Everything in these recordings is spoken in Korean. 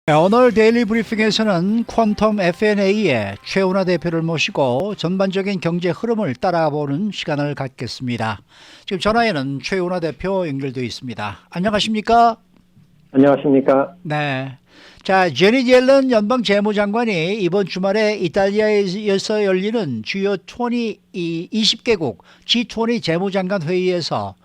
네, 오늘 데일리 브리핑에서는 퀀텀 FNA의 최운하 대표를 모시고 전반적인 경제 흐름을 따라보는 시간을 갖겠습니다. 지금 전화에는 최운하 대표 연결되어 있습니다. 안녕하십니까? 안녕하십니까? 네. 자, 제니 옐런 연방 재무장관이 이번 주말에 이탈리아에서 열리는 주요 20개국 G20 재무장관 회의에서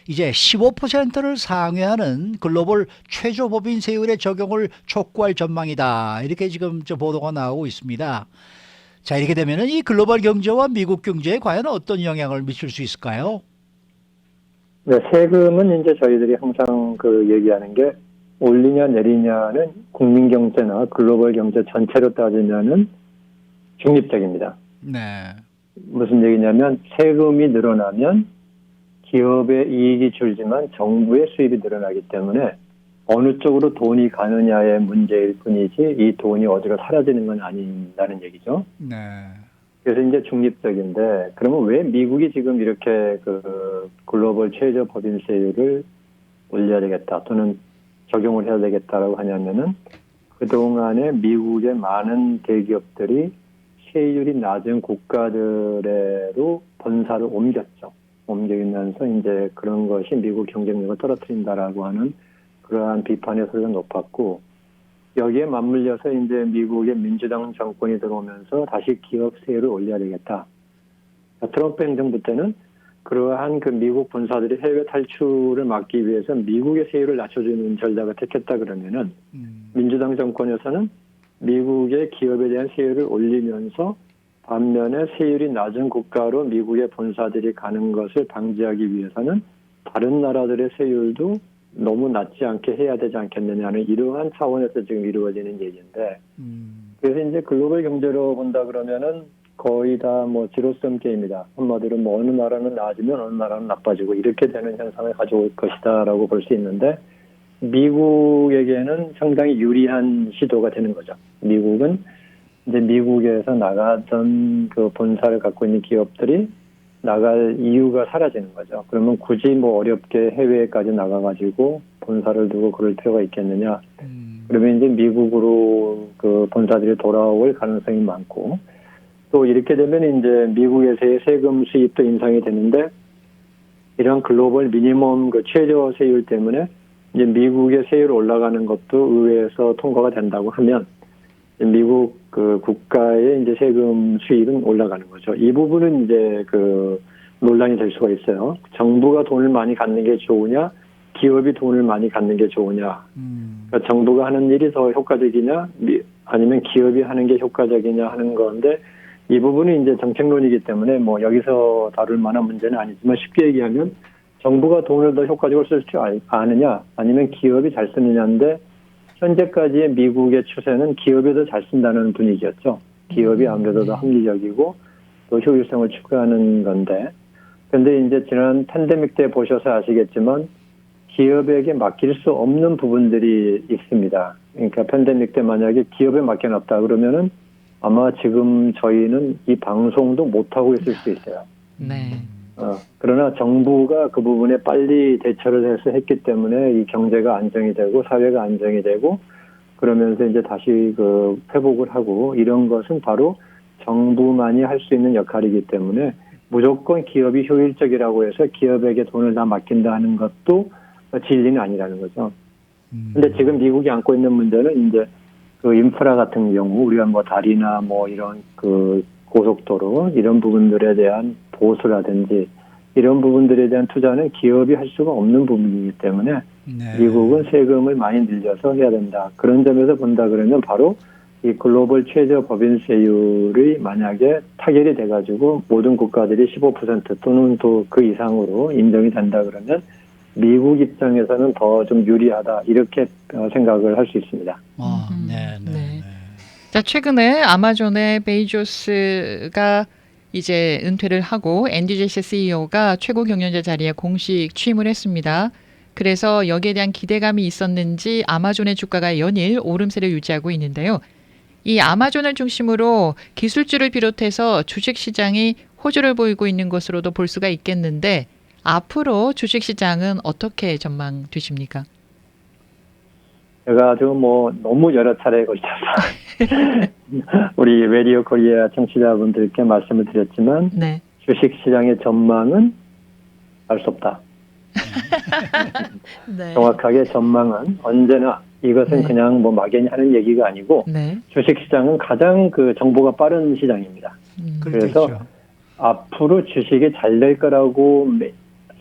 이제 15%를 상회하는 글로벌 최저법인 세율의 적용을 촉구할 전망이다. 이렇게 지금 보도가 나오고 있습니다. 자, 이렇게 되면은 이 글로벌 경제와 미국 경제에 과연 어떤 영향을 미칠 수 있을까요? 네, 세금은 이제 저희들이 항상 얘기하는 게 올리냐 내리냐는 국민 경제나 글로벌 경제 전체로 따지면은 중립적입니다. 네. 무슨 얘기냐면 세금이 늘어나면 기업의 이익이 줄지만 정부의 수입이 늘어나기 때문에 어느 쪽으로 돈이 가느냐의 문제일 뿐이지 이 돈이 어디로 사라지는 건 아닌다는 얘기죠. 네. 그래서 이제 중립적인데 그러면 왜 미국이 지금 이렇게 글로벌 최저 법인세율을 올려야 되겠다 또는 적용을 해야 되겠다라고 하냐면은 그동안에 미국의 많은 대기업들이 세율이 낮은 국가들로 본사를 옮겼죠. 옮기면서 이제 그런 것이 미국 경쟁력을 떨어뜨린다라고 하는 그러한 비판의 소리가 높았고 여기에 맞물려서 이제 미국의 민주당 정권이 들어오면서 다시 기업 세율을 올려야 되겠다. 트럼프 행정부 때는 그러한 미국 본사들이 해외 탈출을 막기 위해서 미국의 세율을 낮춰주는 전략을 택했다 그러면은 민주당 정권에서는 미국의 기업에 대한 세율을 올리면서 반면에 세율이 낮은 국가로 미국의 본사들이 가는 것을 방지하기 위해서는 다른 나라들의 세율도 너무 낮지 않게 해야 되지 않겠느냐는 이러한 차원에서 지금 이루어지는 얘기인데 그래서 이제 글로벌 경제로 본다 그러면은 거의 다 지로섬 게임이다. 한마디로 어느 나라는 나아지면 어느 나라는 나빠지고 이렇게 되는 현상을 가져올 것이다라고 볼 수 있는데 미국에게는 상당히 유리한 시도가 되는 거죠. 미국은 이제 미국에서 나가던 본사를 갖고 있는 기업들이 나갈 이유가 사라지는 거죠. 그러면 굳이 어렵게 해외까지 나가가지고 본사를 두고 그럴 필요가 있겠느냐. 그러면 이제 미국으로 본사들이 돌아올 가능성이 많고 또 이렇게 되면 이제 미국에서의 세금 수입도 인상이 되는데 이런 글로벌 미니멈 최저 세율 때문에 이제 미국의 세율 올라가는 것도 의회에서 통과가 된다고 하면 미국 국가의 이제 세금 수입은 올라가는 거죠. 이 부분은 이제 논란이 될 수가 있어요. 정부가 돈을 많이 갖는 게 좋으냐, 기업이 돈을 많이 갖는 게 좋으냐. 그러니까 정부가 하는 일이 더 효과적이냐, 아니면 기업이 하는 게 효과적이냐 하는 건데 이 부분은 이제 정책론이기 때문에 여기서 다룰 만한 문제는 아니지만 쉽게 얘기하면 정부가 돈을 더 효과적으로 쓸 줄 아느냐, 아니면 기업이 잘 쓰느냐인데 현재까지의 미국의 추세는 기업이 더 잘 쓴다는 분위기였죠. 기업이 아무래도 더 합리적이고 또 효율성을 추구하는 건데 그런데 이제 지난 팬데믹 때 보셔서 아시겠지만 기업에게 맡길 수 없는 부분들이 있습니다. 그러니까 팬데믹 때 만약에 기업에 맡겨놨다 그러면은 아마 지금 저희는 이 방송도 못하고 있을 수 있어요. 네. 그러나 정부가 그 부분에 빨리 대처를 해서 했기 때문에 이 경제가 안정이 되고 사회가 안정이 되고 그러면서 이제 다시 회복을 하고 이런 것은 바로 정부만이 할 수 있는 역할이기 때문에 무조건 기업이 효율적이라고 해서 기업에게 돈을 다 맡긴다 하는 것도 진리는 아니라는 거죠. 근데 지금 미국이 안고 있는 문제는 이제 인프라 같은 경우 우리가 다리나 이런 고속도로 이런 부분들에 대한 보수라든지 이런 부분들에 대한 투자는 기업이 할 수가 없는 부분이기 때문에 네. 미국은 세금을 많이 늘려서 해야 된다. 그런 점에서 본다 그러면 바로 이 글로벌 최저 법인세율이 만약에 타결이 돼가지고 모든 국가들이 15% 또는 또 그 이상으로 인정이 된다 그러면 미국 입장에서는 더 좀 유리하다 이렇게 생각을 할 수 있습니다. 네. 네. 자, 최근에 아마존의 베이조스가 이제 은퇴를 하고 앤디 제시 CEO가 최고 경영자 자리에 공식 취임을 했습니다. 그래서 여기에 대한 기대감이 있었는지 아마존의 주가가 연일 오름세를 유지하고 있는데요. 이 아마존을 중심으로 기술주를 비롯해서 주식시장이 호조를 보이고 있는 것으로도 볼 수가 있겠는데 앞으로 주식시장은 어떻게 전망되십니까? 제가 아주 뭐 너무 여러 차례에 걸쳐서 우리 라디오 코리아 청취자분들께 말씀을 드렸지만 네. 주식시장의 전망은 알 수 없다. 네. 정확하게 전망은 언제나 이것은 네. 그냥 뭐 막연히 하는 얘기가 아니고 네. 주식시장은 가장 그 정보가 빠른 시장입니다. 그래서 그렇겠죠. 앞으로 주식이 잘 될 거라고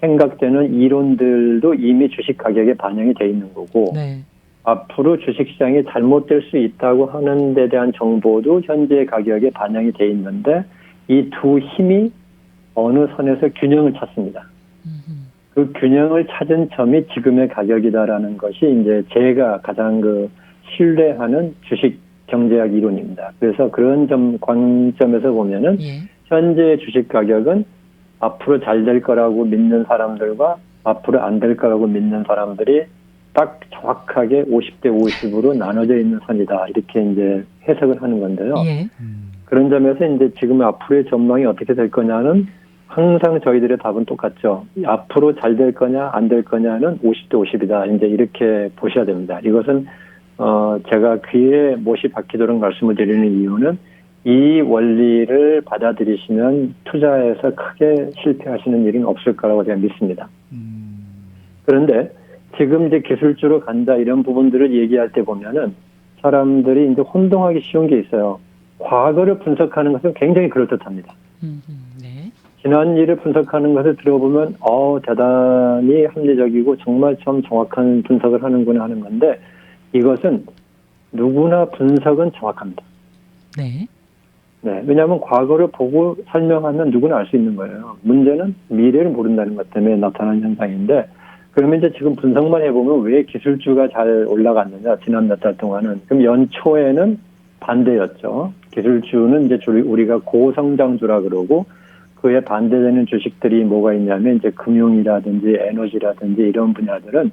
생각되는 이론들도 이미 주식 가격에 반영이 돼 있는 거고 네. 앞으로 주식시장이 잘못될 수 있다고 하는 데 대한 정보도 현재 가격에 반영이 돼 있는데 이 두 힘이 어느 선에서 균형을 찾습니다. 그 균형을 찾은 점이 지금의 가격이다라는 것이 이제 제가 가장 그 신뢰하는 주식 경제학 이론입니다. 그래서 그런 관점에서 보면은 예. 현재 주식 가격은 앞으로 잘 될 거라고 믿는 사람들과 앞으로 안 될 거라고 믿는 사람들이 딱 정확하게 50대 50으로 나눠져 있는 선이다. 이렇게 이제 해석을 하는 건데요. 예. 그런 점에서 이제 지금 앞으로의 전망이 어떻게 될 거냐는 항상 저희들의 답은 똑같죠. 앞으로 잘 될 거냐 안 될 거냐는 50대 50이다. 이제 이렇게 보셔야 됩니다. 이것은 제가 귀에 못이 박히도록 말씀을 드리는 이유는 이 원리를 받아들이시면 투자에서 크게 실패하시는 일은 없을 거라고 제가 믿습니다. 그런데 지금 이제 기술주로 간다 이런 부분들을 얘기할 때 보면은 사람들이 이제 혼동하기 쉬운 게 있어요. 과거를 분석하는 것은 굉장히 그럴듯합니다. 네. 지난 일을 분석하는 것을 들어보면 대단히 합리적이고 정말 참 정확한 분석을 하는구나 하는 건데 이것은 누구나 분석은 정확합니다. 네. 네, 왜냐하면 과거를 보고 설명하면 누구나 알 수 있는 거예요. 문제는 미래를 모른다는 것 때문에 나타나는 현상인데 그러면 이제 지금 분석만 해보면 왜 기술주가 잘 올라갔느냐 지난 몇 달 동안은 그럼 연초에는 반대였죠. 기술주는 이제 우리가 고성장주라 그러고 그에 반대되는 주식들이 뭐가 있냐면 이제 금융이라든지 에너지라든지 이런 분야들은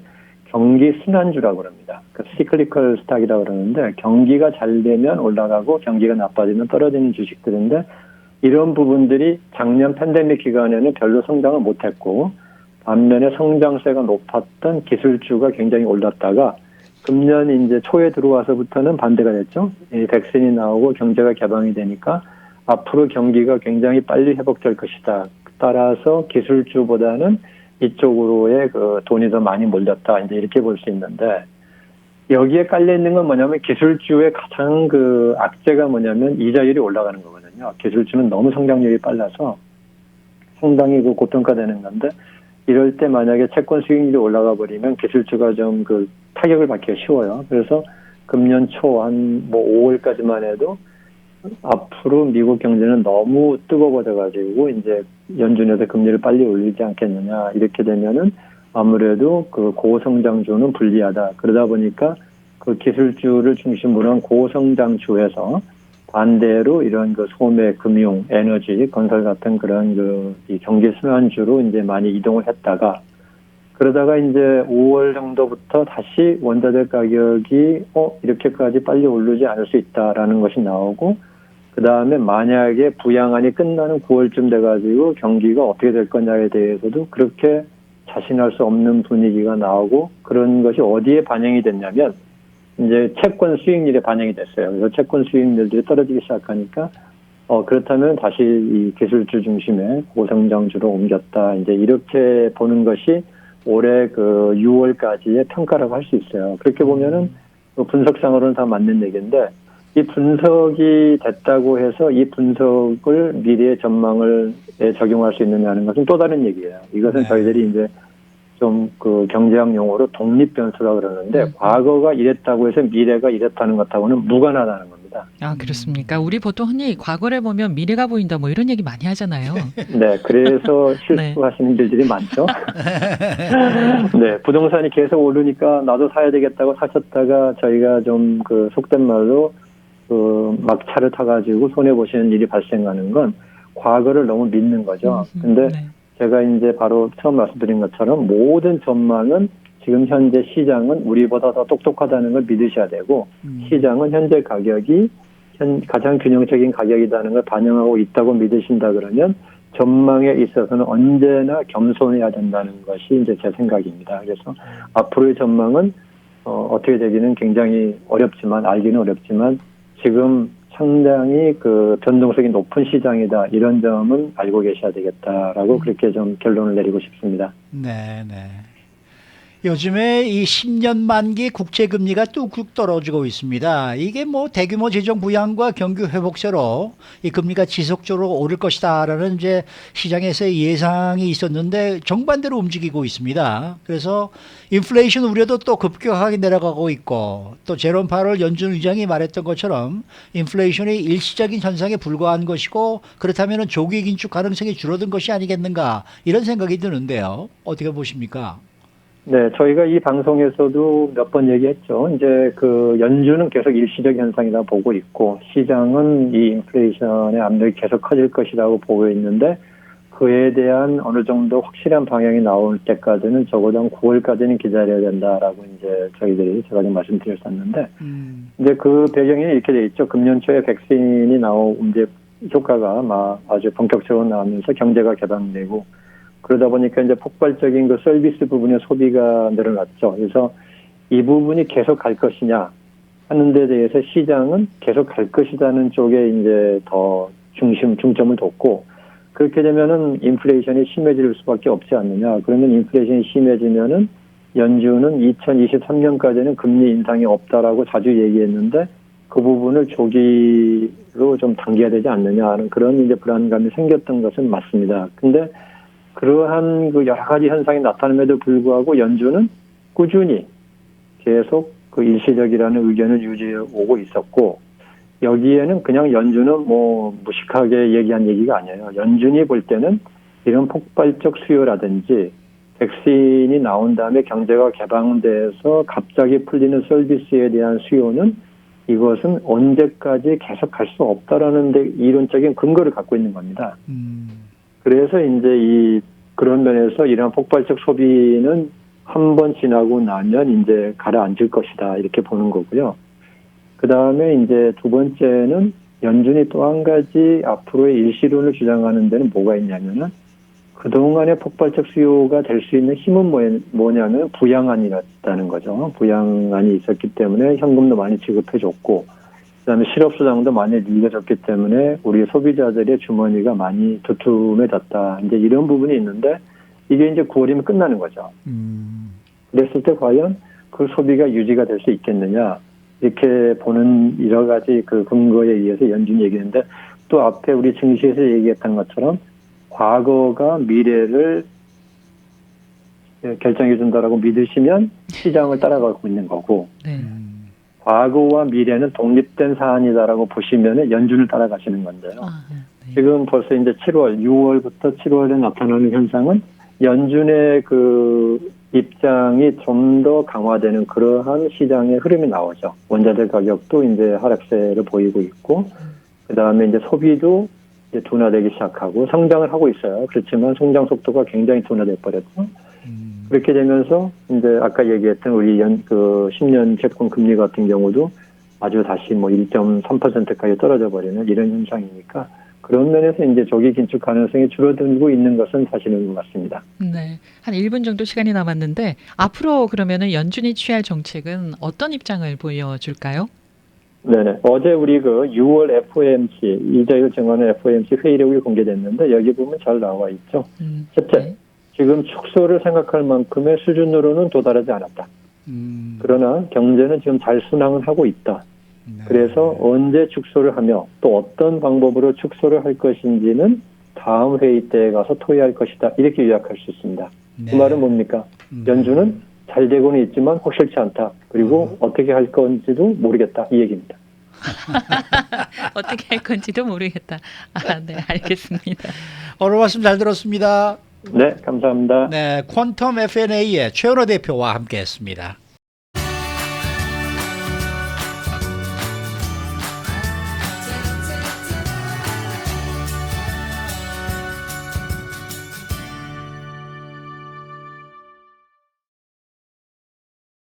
경기 순환주라고 그럽니다. 그 시클리컬 스탁이라고 그러는데 경기가 잘 되면 올라가고 경기가 나빠지면 떨어지는 주식들인데 이런 부분들이 작년 팬데믹 기간에는 별로 성장을 못했고 반면에 성장세가 높았던 기술주가 굉장히 올랐다가 금년 이제 초에 들어와서부터는 반대가 됐죠. 이 백신이 나오고 경제가 개방이 되니까 앞으로 경기가 굉장히 빨리 회복될 것이다. 따라서 기술주보다는 이쪽으로의 그 돈이 더 많이 몰렸다. 이제 이렇게 볼 수 있는데 여기에 깔려 있는 건 뭐냐면 기술주의 가장 그 악재가 뭐냐면 이자율이 올라가는 거거든요. 기술주는 너무 성장률이 빨라서 상당히 그 고평가되는 건데 이럴 때 만약에 채권 수익률이 올라가 버리면 기술주가 좀 그 타격을 받기가 쉬워요. 그래서 금년 초 한 뭐 5월까지만 해도 앞으로 미국 경제는 너무 뜨거워져 가지고 이제 연준에서 금리를 빨리 올리지 않겠느냐 이렇게 되면은 아무래도 그 고성장주는 불리하다. 그러다 보니까 그 기술주를 중심으로 한 고성장주에서 반대로 이런 그 소매, 금융, 에너지, 건설 같은 그런 그 이 경기 순환주로 이제 많이 이동을 했다가 그러다가 이제 5월 정도부터 다시 원자재 가격이 이렇게까지 빨리 오르지 않을 수 있다라는 것이 나오고 그 다음에 만약에 부양안이 끝나는 9월쯤 돼가지고 경기가 어떻게 될 거냐에 대해서도 그렇게 자신할 수 없는 분위기가 나오고 그런 것이 어디에 반영이 됐냐면 이제 채권 수익률에 반영이 됐어요. 그래서 채권 수익률들이 떨어지기 시작하니까 그렇다면 다시 이 기술주 중심의 고성장주로 옮겼다. 이제 이렇게 보는 것이 올해 그 6월까지의 평가라고 할 수 있어요. 그렇게 보면은 분석상으로는 다 맞는 얘기인데 이 분석이 됐다고 해서 이 분석을 미래의 전망을 적용할 수 있느냐는 것은 또 다른 얘기예요. 이것은 네. 저희들이 이제 좀 그 경제학 용어로 독립변수라고 그러는데 과거가 이랬다고 해서 미래가 이랬다는 것하고는 무관하다는 겁니다. 아, 그렇습니까? 우리 보통 흔히 과거를 보면 미래가 보인다 뭐 이런 얘기 많이 하잖아요. 네, 그래서 실수하시는 분들이 많죠. 네, 부동산이 계속 오르니까 나도 사야 되겠다고 사셨다가 저희가 좀 그 속된 말로 그 막차를 타가지고 손해 보시는 일이 발생하는 건 과거를 너무 믿는 거죠. 근데 네. 제가 이제 바로 처음 말씀드린 것처럼 모든 전망은 지금 현재 시장은 우리보다 더 똑똑하다는 걸 믿으셔야 되고 시장은 현재 가격이 가장 균형적인 가격이라는 걸 반영하고 있다고 믿으신다 그러면 전망에 있어서는 언제나 겸손해야 된다는 것이 이제 제 생각입니다. 그래서 앞으로의 전망은 어떻게 되기는 굉장히 어렵지만 알기는 어렵지만 지금 상당히 그 변동성이 높은 시장이다 이런 점은 알고 계셔야 되겠다라고 그렇게 좀 결론을 내리고 싶습니다. 네, 네. 요즘에 이 10년 만기 국채 금리가 뚝뚝 떨어지고 있습니다. 이게 뭐 대규모 재정 부양과 경기 회복세로 이 금리가 지속적으로 오를 것이다라는 이제 시장에서의 예상이 있었는데 정반대로 움직이고 있습니다. 그래서 인플레이션 우려도 또 급격하게 내려가고 있고 또 제롬 파월 연준 의장이 말했던 것처럼 인플레이션이 일시적인 현상에 불과한 것이고 그렇다면 조기 긴축 가능성이 줄어든 것이 아니겠는가 이런 생각이 드는데요. 어떻게 보십니까? 네, 저희가 이 방송에서도 몇 번 얘기했죠. 이제 그 연준은 계속 일시적 현상이라 보고 있고 시장은 이 인플레이션의 압력이 계속 커질 것이라고 보고 있는데 그에 대한 어느 정도 확실한 방향이 나올 때까지는 적어도 한 9월까지는 기다려야 된다라고 이제 제가 좀 말씀드렸었는데 이제 그 배경이 이렇게 돼 있죠. 금년 초에 백신이 이제 효과가 막 아주 본격적으로 나오면서 경제가 개방되고 그러다 보니까 이제 폭발적인 그 서비스 부분의 소비가 늘어났죠. 그래서 이 부분이 계속 갈 것이냐 하는 데 대해서 시장은 계속 갈 것이라는 쪽에 이제 더 중점을 뒀고 그렇게 되면은 인플레이션이 심해질 수밖에 없지 않느냐. 그러면 인플레이션이 심해지면은 연준은 2023년까지는 금리 인상이 없다라고 자주 얘기했는데 그 부분을 조기로 좀 당겨야 되지 않느냐 하는 그런 이제 불안감이 생겼던 것은 맞습니다. 근데 그러한 그 여러 가지 현상이 나타남에도 불구하고 연준은 꾸준히 계속 그 일시적이라는 의견을 유지해 오고 있었고 여기에는 그냥 연준은 뭐 무식하게 얘기한 얘기가 아니에요. 연준이 볼 때는 이런 폭발적 수요라든지 백신이 나온 다음에 경제가 개방돼서 갑자기 풀리는 서비스에 대한 수요는 이것은 언제까지 계속 갈 수 없다라는 데 이론적인 근거를 갖고 있는 겁니다. 그래서 이제 그런 면에서 이런 폭발적 소비는 한 번 지나고 나면 이제 가라앉을 것이다 이렇게 보는 거고요. 그 다음에 이제 두 번째는 연준이 또 한 가지 앞으로의 일시론을 주장하는 데는 뭐가 있냐면은 그동안의 폭발적 수요가 될 수 있는 힘은 뭐냐면 부양안이었다는 거죠. 부양안이 있었기 때문에 현금도 많이 지급해줬고 그다음에 실업수당도 많이 늘려졌기 때문에 우리 소비자들의 주머니가 많이 두툼해졌다. 이제 이런 부분이 있는데 이게 이제 9월이면 끝나는 거죠. 그랬을 때 과연 그 소비가 유지가 될 수 있겠느냐 이렇게 보는 여러 가지 그 근거에 의해서 연준이 얘기했는데 또 앞에 우리 증시에서 얘기했던 것처럼 과거가 미래를 결정해 준다라고 믿으시면 시장을 따라가고 있는 거고 네. 과거와 미래는 독립된 사안이다라고 보시면 연준을 따라가시는 건데요. 네. 지금 벌써 이제 6월부터 7월에 나타나는 현상은 연준의 그 입장이 좀 더 강화되는 그러한 시장의 흐름이 나오죠. 원자재 가격도 이제 하락세를 보이고 있고, 그 다음에 이제 소비도 이제 둔화되기 시작하고 성장을 하고 있어요. 그렇지만 성장 속도가 굉장히 둔화돼 버렸고, 그렇게 되면서 이제 아까 얘기했던 우리 10년 채권 금리 같은 경우도 아주 다시 뭐 1.3%까지 떨어져 버리는 이런 현상이니까 그런 면에서 이제 조기 긴축 가능성이 줄어들고 있는 것은 사실인 것 같습니다. 네. 한 1분 정도 시간이 남았는데 앞으로 그러면은 연준이 취할 정책은 어떤 입장을 보여줄까요? 네네. 어제 우리 그 6월 FOMC, 이자율 정하는 FOMC 회의록이 공개됐는데 여기 보면 잘 나와 있죠. 첫째, 네. 지금 축소를 생각할 만큼의 수준으로는 도달하지 않았다. 그러나 경제는 지금 잘 순항을 하고 있다. 네. 그래서 언제 축소를 하며 또 어떤 방법으로 축소를 할 것인지는 다음 회의 때에 가서 토의할 것이다. 이렇게 요약할 수 있습니다. 네. 그 말은 뭡니까? 연준은 잘 되고는 있지만 확실치 않다. 그리고 어떻게 할 건지도 모르겠다. 이 얘기입니다. 어떻게 할 건지도 모르겠다. 네, 알겠습니다. 오늘 말씀 잘 들었습니다. 네, 감사합니다. 네, 퀀텀 FNA의 최원호 대표와 함께했습니다.